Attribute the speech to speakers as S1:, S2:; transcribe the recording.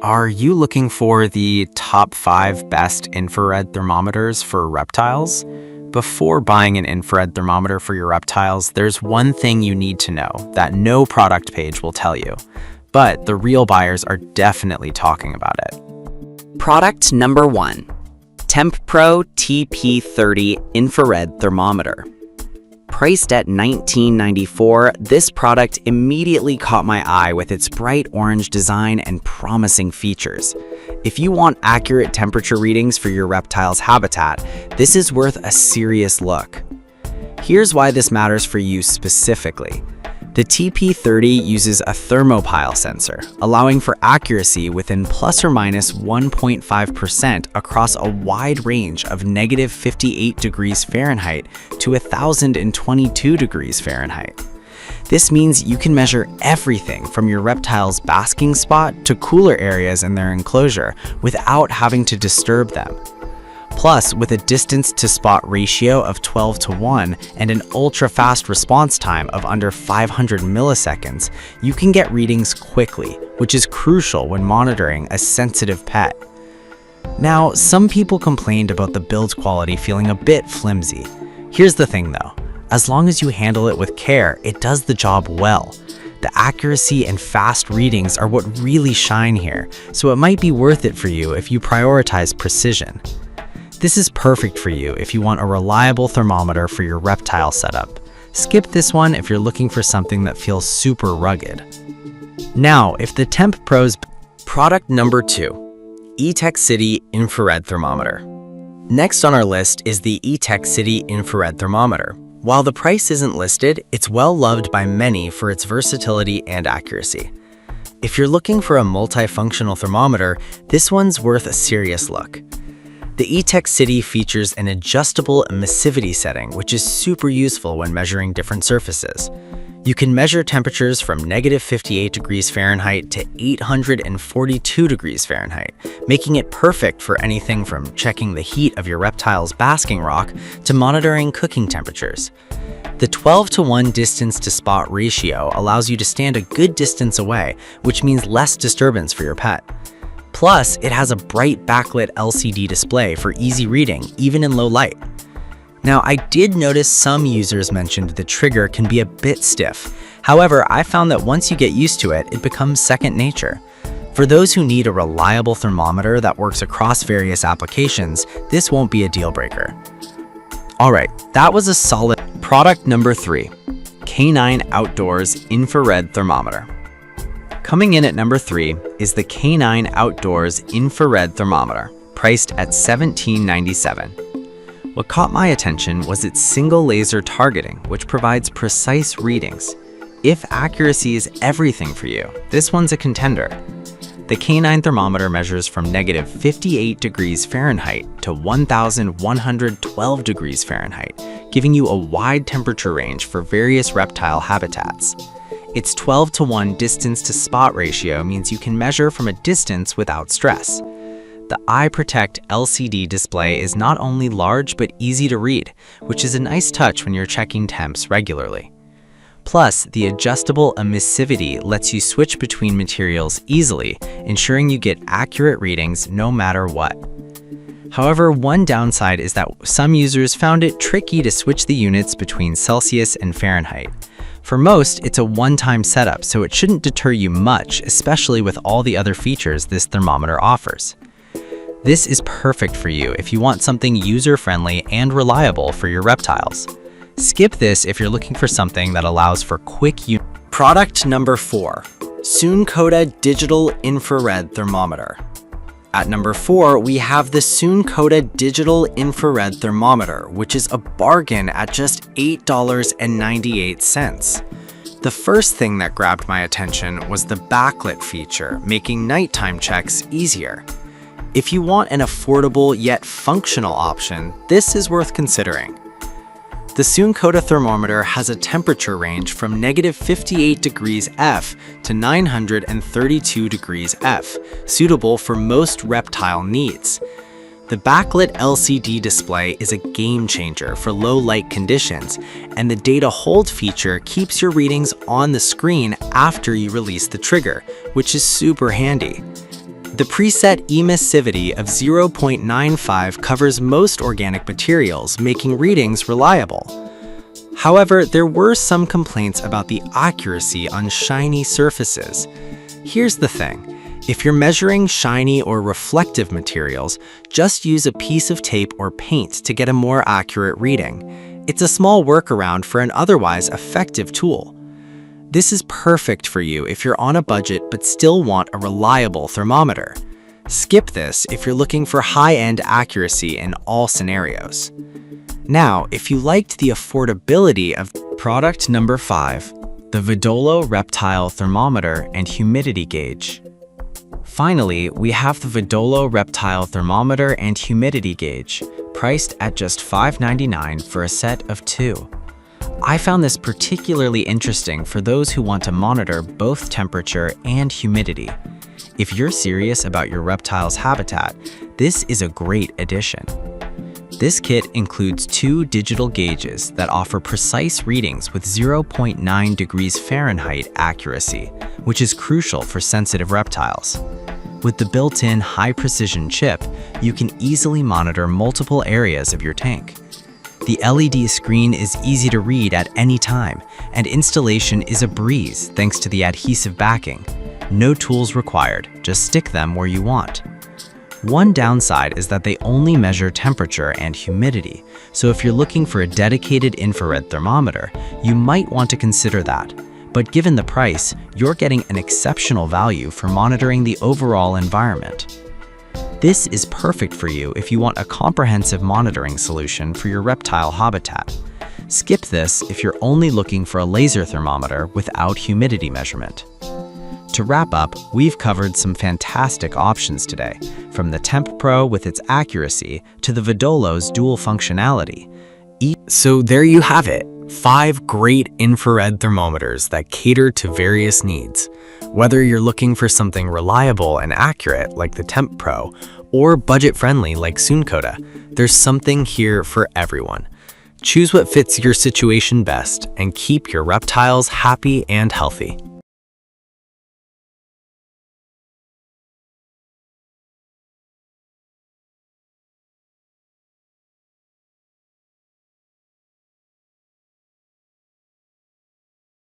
S1: Are you looking for the top 5 best infrared thermometers for reptiles? Before buying an infrared thermometer for your reptiles, there's one thing you need to know that no product page will tell you. But the real buyers are definitely talking about it.
S2: Product number 1. TempPro TP30 Infrared Thermometer. Priced at $19.94, this product immediately caught my eye with its bright orange design and promising features. If you want accurate temperature readings for your reptile's habitat, this is worth a serious look. Here's why this matters for you specifically. The TP30 uses a thermopile sensor, allowing for accuracy within plus or minus 1.5% across a wide range of negative 58 degrees Fahrenheit to 1,022 degrees Fahrenheit. This means you can measure everything from your reptile's basking spot to cooler areas in their enclosure without having to disturb them. Plus, with a distance-to-spot ratio of 12:1 and an ultra-fast response time of under 500 milliseconds, you can get readings quickly, which is crucial when monitoring a sensitive pet. Now, some people complained about the build quality feeling a bit flimsy. Here's the thing though, as long as you handle it with care, it does the job well. The accuracy and fast readings are what really shine here, so it might be worth it for you if you prioritize precision. This is perfect for you if you want a reliable thermometer for your reptile setup. Skip this one if you're looking for something that feels super rugged. Now, if the TempPro's product number 2, E-Tech City Infrared Thermometer. Next on our list is the E-Tech City Infrared Thermometer. While the price isn't listed, it's well loved by many for its versatility and accuracy. If you're looking for a multifunctional thermometer, this one's worth a serious look. The E-Tech City features an adjustable emissivity setting, which is super useful when measuring different surfaces. You can measure temperatures from negative 58 degrees Fahrenheit to 842 degrees Fahrenheit, making it perfect for anything from checking the heat of your reptile's basking rock to monitoring cooking temperatures. The 12:1 distance-to-spot ratio allows you to stand a good distance away, which means less disturbance for your pet. Plus, it has a bright backlit LCD display for easy reading, even in low light. Now, I did notice some users mentioned the trigger can be a bit stiff. However, I found that once you get used to it, it becomes second nature. For those who need a reliable thermometer that works across various applications, this won't be a deal breaker. Alright, that was a solid product number 3, K9 Outdoors Infrared Thermometer. Coming in at number 3 is the K9 Outdoors Infrared Thermometer, priced at $17.97. What caught my attention was its single laser targeting, which provides precise readings. If accuracy is everything for you, this one's a contender. The K9 thermometer measures from negative 58 degrees Fahrenheit to 1,112 degrees Fahrenheit, giving you a wide temperature range for various reptile habitats. Its 12:1 distance-to-spot ratio means you can measure from a distance without stress. The Eye Protect LCD display is not only large but easy to read, which is a nice touch when you're checking temps regularly. Plus, the adjustable emissivity lets you switch between materials easily, ensuring you get accurate readings no matter what. However, one downside is that some users found it tricky to switch the units between Celsius and Fahrenheit. For most, it's a one-time setup, so it shouldn't deter you much, especially with all the other features this thermometer offers. This is perfect for you if you want something user-friendly and reliable for your reptiles. Skip this if you're looking for something that allows for quick use. Product number 4, Suncoda Digital Infrared Thermometer. At number 4, we have the Suncoda Digital Infrared Thermometer, which is a bargain at just $8.98. The first thing that grabbed my attention was the backlit feature, making nighttime checks easier. If you want an affordable yet functional option, this is worth considering. The Suncoda thermometer has a temperature range from negative 58 degrees F to 932 degrees F, suitable for most reptile needs. The backlit LCD display is a game changer for low light conditions, and the data hold feature keeps your readings on the screen after you release the trigger, which is super handy.
S1: The preset emissivity of 0.95 covers most organic materials, making readings reliable. However, there were some complaints about the accuracy on shiny surfaces. Here's the thing. If you're measuring shiny or reflective materials, just use a piece of tape or paint to get a more accurate reading. It's a small workaround for an otherwise effective tool. This is perfect for you if you're on a budget but still want a reliable thermometer. Skip this if you're looking for high-end accuracy in all scenarios. Now, if you liked the affordability of product number 5, the Vidolo Reptile Thermometer and Humidity Gauge. Finally, we have the Vidolo Reptile Thermometer and Humidity Gauge, priced at just $5.99 for a set of 2. I found this particularly interesting for those who want to monitor both temperature and humidity. If you're serious about your reptile's habitat, this is a great addition. This kit includes 2 digital gauges that offer precise readings with 0.9 degrees Fahrenheit accuracy, which is crucial for sensitive reptiles. With the built-in high-precision chip, you can easily monitor multiple areas of your tank. The LED screen is easy to read at any time, and installation is a breeze thanks to the adhesive backing. No tools required, just stick them where you want. One downside is that they only measure temperature and humidity, so if you're looking for a dedicated infrared thermometer, you might want to consider that. But given the price, you're getting an exceptional value for monitoring the overall environment. This is perfect for you if you want a comprehensive monitoring solution for your reptile habitat. Skip this if you're only looking for a laser thermometer without humidity measurement. To wrap up, we've covered some fantastic options today, from the Temp Pro with its accuracy to the Vidolo's dual functionality. So there you have it, 5 great infrared thermometers that cater to various needs. Whether you're looking for something reliable and accurate like the Temp Pro, or budget-friendly like Sunkoda, there's something here for everyone. Choose what fits your situation best and keep your reptiles happy and healthy.